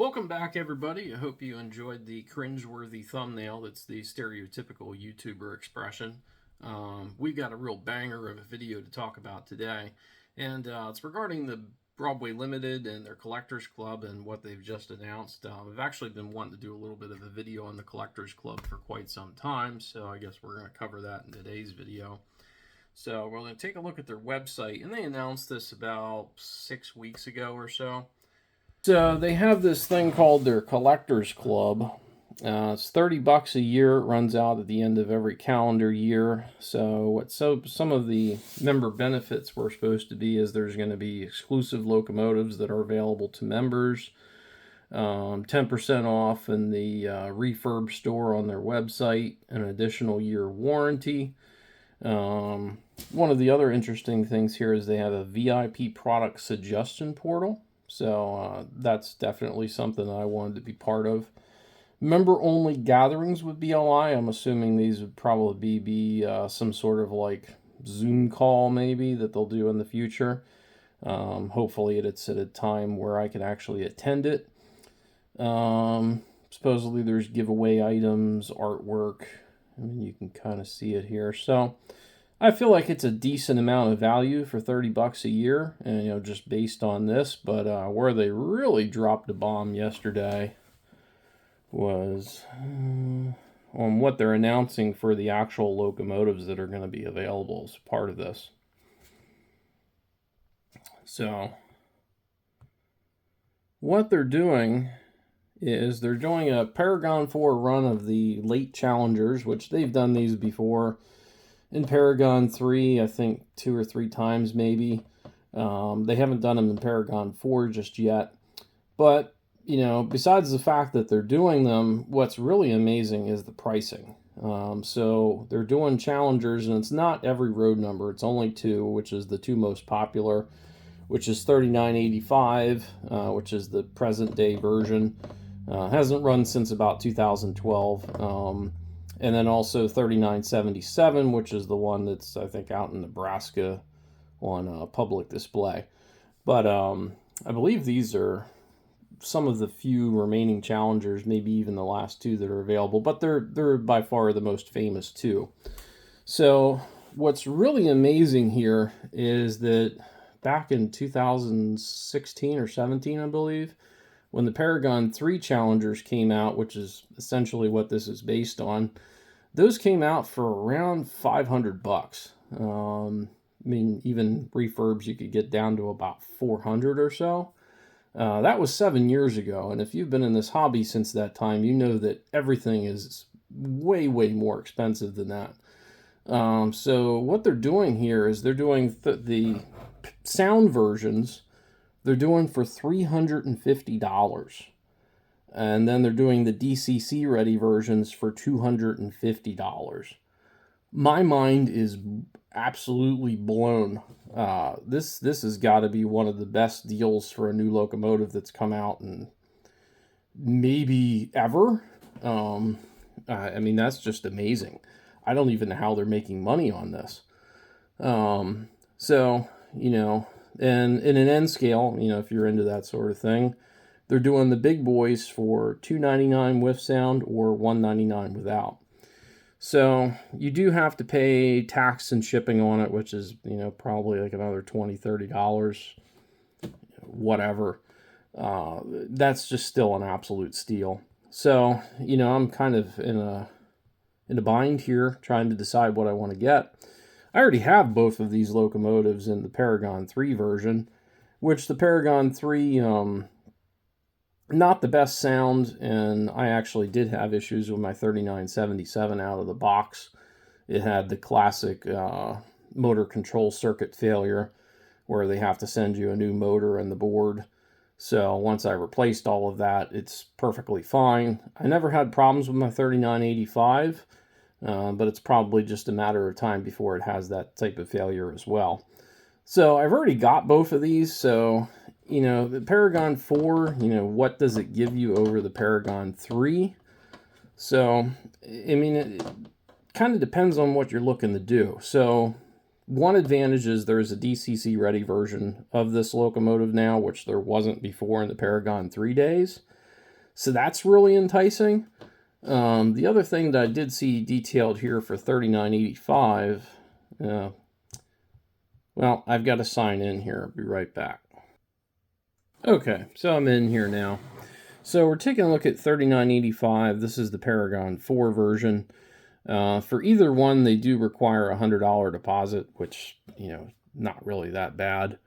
Welcome back, everybody. I hope you enjoyed the cringeworthy thumbnail. That's the stereotypical YouTuber expression. We've got a real banger of a video to talk about today, and it's regarding the Broadway Limited and their Collectors Club and what they've just announced. I've actually been wanting to do a little bit of a video on the Collectors Club for quite some time, so I guess we're going to cover that in today's video. So we're going to take a look at their website, and they announced this about 6 weeks ago or so. So they have this thing called their Collectors Club. It's $30 a year. It runs out at the end of every calendar year. So some of the member benefits were supposed to be is there's going to be exclusive locomotives that are available to members, 10% off in the refurb store on their website, an additional year warranty. One of the other interesting things here is they have a VIP product suggestion portal. So that's definitely something that I wanted to be part of. Member-only gatherings with BLI. I'm assuming these would probably be some sort of like Zoom call maybe that they'll do in the future. Hopefully it's at a time where I can actually attend it. Supposedly there's giveaway items, artwork. I mean, you can kind of see it here. So I feel like it's a decent amount of value for $30 a year, and just based on this. But where they really dropped the bomb yesterday was on what they're announcing for the actual locomotives that are going to be available as part of this. So what they're doing is they're doing a Paragon 4 run of the late challengers, which they've done these before. In Paragon 3, I think 2 or 3 times maybe. They haven't done them in Paragon 4 just yet. But, besides the fact that they're doing them, what's really amazing is the pricing. So they're doing challengers, and it's not every road number. It's only 2, which is the 2 most popular, which is $39.85, which is the present-day version. Hasn't run since about 2012. And then also $39.77, which is the one that's, I think, out in Nebraska on public display. But I believe these are some of the few remaining challengers, maybe even the last 2 that are available. But they're by far the most famous 2. So what's really amazing here is that back in 2016 or 17, I believe, when the Paragon 3 challengers came out, which is essentially what this is based on, those came out for around $500. I mean, even refurbs you could get down to about 400 or so. That was 7 years ago, and if you've been in this hobby since that time, you know that everything is way, way more expensive than that. So what they're doing here is they're doing the sound versions. They're doing for $350. And then they're doing the DCC ready versions for $250. My mind is absolutely blown. This has got to be one of the best deals for a new locomotive that's come out in maybe ever. I mean, that's just amazing. I don't even know how they're making money on this. So, and in an N scale, if you're into that sort of thing, they're doing the big boys for $299 with sound or $199 without. So you do have to pay tax and shipping on it, which is, probably like another $20, $30, whatever. That's just still an absolute steal. So, I'm kind of in a bind here trying to decide what I want to get. I already have both of these locomotives in the Paragon 3 version, which the Paragon 3, not the best sound, and I actually did have issues with my 3977 out of the box. It had the classic motor control circuit failure where they have to send you a new motor and the board. So once I replaced all of that, it's perfectly fine. I never had problems with my 3985, but it's probably just a matter of time before it has that type of failure as well. So I've already got both of these, so the Paragon 4, what does it give you over the Paragon 3? So, I mean, it kind of depends on what you're looking to do. So, one advantage is there's a DCC ready version of this locomotive now, which there wasn't before in the Paragon 3 days. So that's really enticing. The other thing that I did see detailed here for $39.85, well, I've got to sign in here. I'll be right back. Okay, so I'm in here now. So we're taking a look at $39.85. This is the Paragon 4 version. For either one, they do require a $100 deposit, which, not really that bad.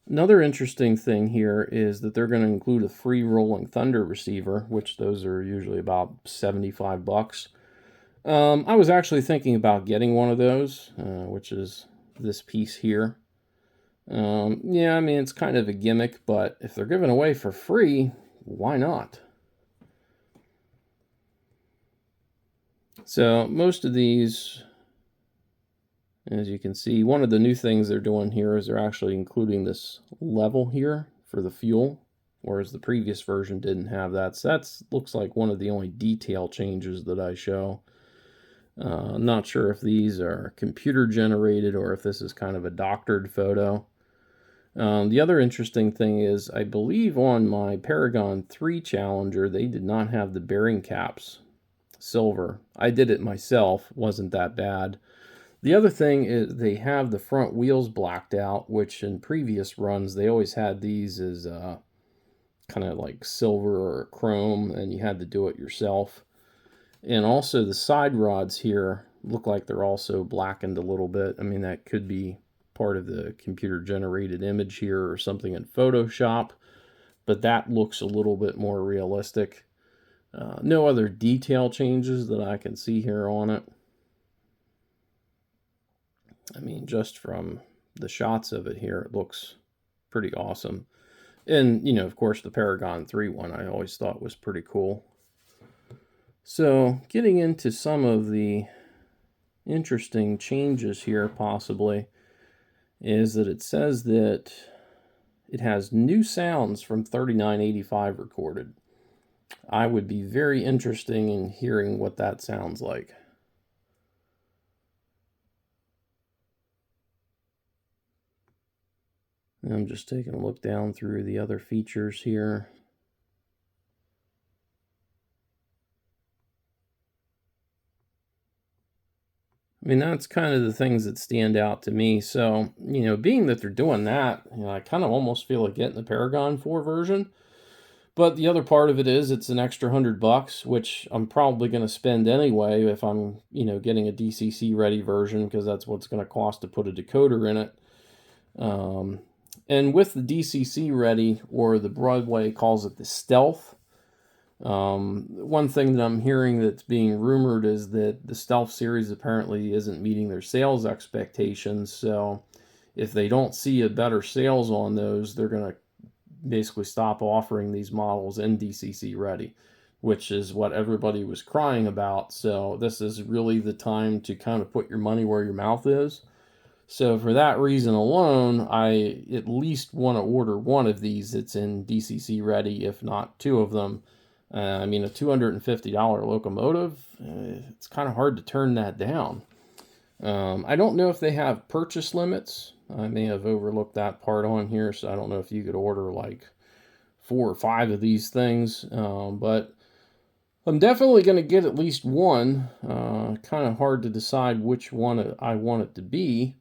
Another interesting thing here is that they're going to include a free Rolling Thunder receiver, which those are usually about 75 bucks. I was actually thinking about getting one of those, which is this piece here. Yeah, I mean, it's kind of a gimmick, but if they're given away for free, why not? So most of these, as you can see, one of the new things they're doing here is they're actually including this level here for the fuel, whereas the previous version didn't have that. So that looks like one of the only detail changes that I show. I'm not sure if these are computer generated or if this is kind of a doctored photo. The other interesting thing is, I believe on my Paragon 3 Challenger, they did not have the bearing caps silver. I did it myself, wasn't that bad. The other thing is they have the front wheels blacked out, which in previous runs they always had these as kind of like silver or chrome, and you had to do it yourself. And also the side rods here look like they're also blackened a little bit. I mean, that could be part of the computer generated image here or something in Photoshop, but that looks a little bit more realistic. No other detail changes that I can see here on it. I mean, just from the shots of it here, it looks pretty awesome. And, of course, the Paragon 3 one I always thought was pretty cool. So, getting into some of the interesting changes here, possibly, is that it says that it has new sounds from 3985 recorded. I would be very interested in hearing what that sounds like. I'm just taking a look down through the other features here. I mean, that's kind of the things that stand out to me. So, being that they're doing that, I kind of almost feel like getting the Paragon 4 version. But the other part of it is it's an extra $100, which I'm probably going to spend anyway if I'm, getting a DCC ready version, because that's what it's going to cost to put a decoder in it. And with the DCC ready, or the Broadway calls it the Stealth, one thing that I'm hearing that's being rumored is that the Stealth series apparently isn't meeting their sales expectations. So if they don't see a better sales on those, they're going to basically stop offering these models in DCC ready, which is what everybody was crying about. So this is really the time to kind of put your money where your mouth is. So for that reason alone, I at least want to order one of these that's in DCC ready, if not two of them. I mean, a $250 locomotive, it's kind of hard to turn that down. I don't know if they have purchase limits. I may have overlooked that part on here, so I don't know if you could order like 4 or 5 of these things. But I'm definitely going to get at least one. Kind of hard to decide which one I want it to be.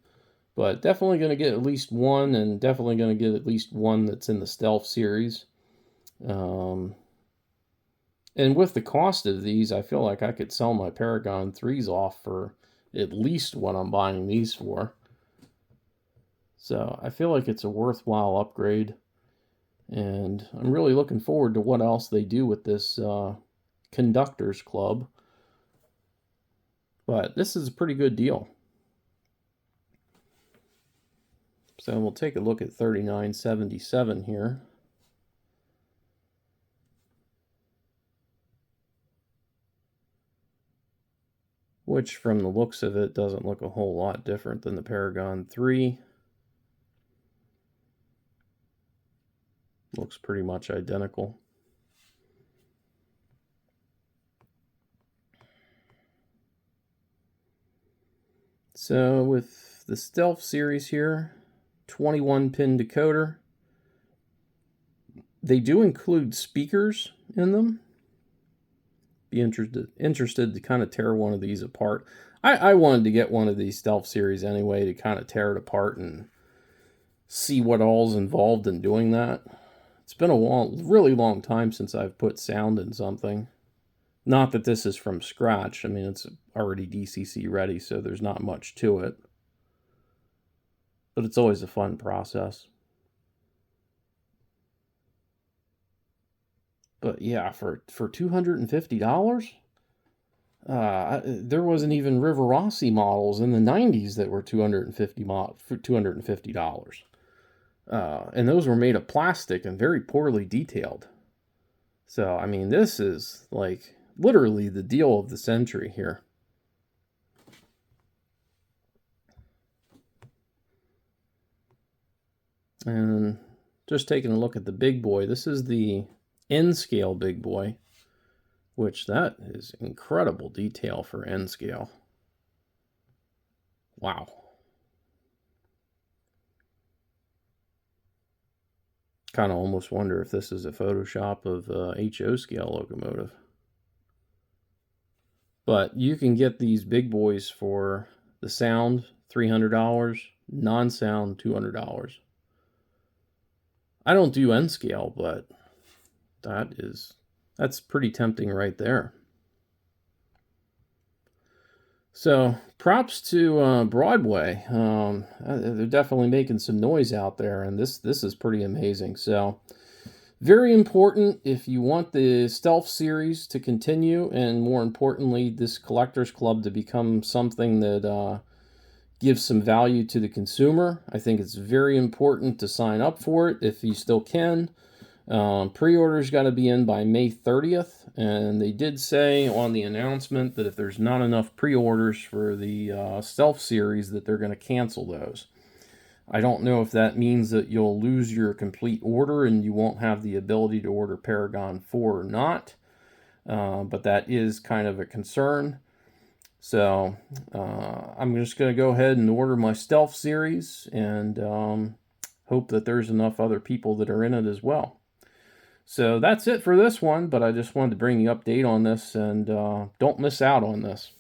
But definitely going to get at least one, and definitely going to get at least one that's in the Stealth series. And with the cost of these, I feel like I could sell my Paragon 3s off for at least what I'm buying these for. So I feel like it's a worthwhile upgrade. And I'm really looking forward to what else they do with this Conductors Club. But this is a pretty good deal. So we'll take a look at 3977 here. Which from the looks of it doesn't look a whole lot different than the Paragon 3. Looks pretty much identical. So with the Stealth series here, 21 pin decoder, They do include speakers in them. Be interested to kind of tear one of these apart. I wanted to get one of these Stealth Series anyway to kind of tear it apart and see what all's involved in doing that. It's been a really long time since I've put sound in something. Not that this is from scratch. I mean, it's already DCC ready, so there's not much to it. But it's always a fun process. But yeah, for $250, there wasn't even Rivarossi models in the 90s that were $250. And those were made of plastic and very poorly detailed. So, I mean, this is like literally the deal of the century here. And just taking a look at the big boy, this is the N-scale big boy, which that is incredible detail for N-scale. Wow. Kind of almost wonder if this is a Photoshop of HO scale locomotive. But you can get these big boys for the sound, $300, non-sound, $200. I don't do N scale, but that's pretty tempting right there. So props to Broadway. They're definitely making some noise out there, and this is pretty amazing. So very important if you want the Stealth series to continue, and more importantly, this collector's club to become something that gives some value to the consumer. I think it's very important to sign up for it if you still can. Pre-orders got to be in by May 30th, and they did say on the announcement that if there's not enough pre-orders for the Stealth series that they're going to cancel those. I don't know if that means that you'll lose your complete order and you won't have the ability to order Paragon 4 or not, but that is kind of a concern. So I'm just going to go ahead and order my Stealth series and hope that there's enough other people that are in it as well. So that's it for this one, but I just wanted to bring you an update on this, and don't miss out on this.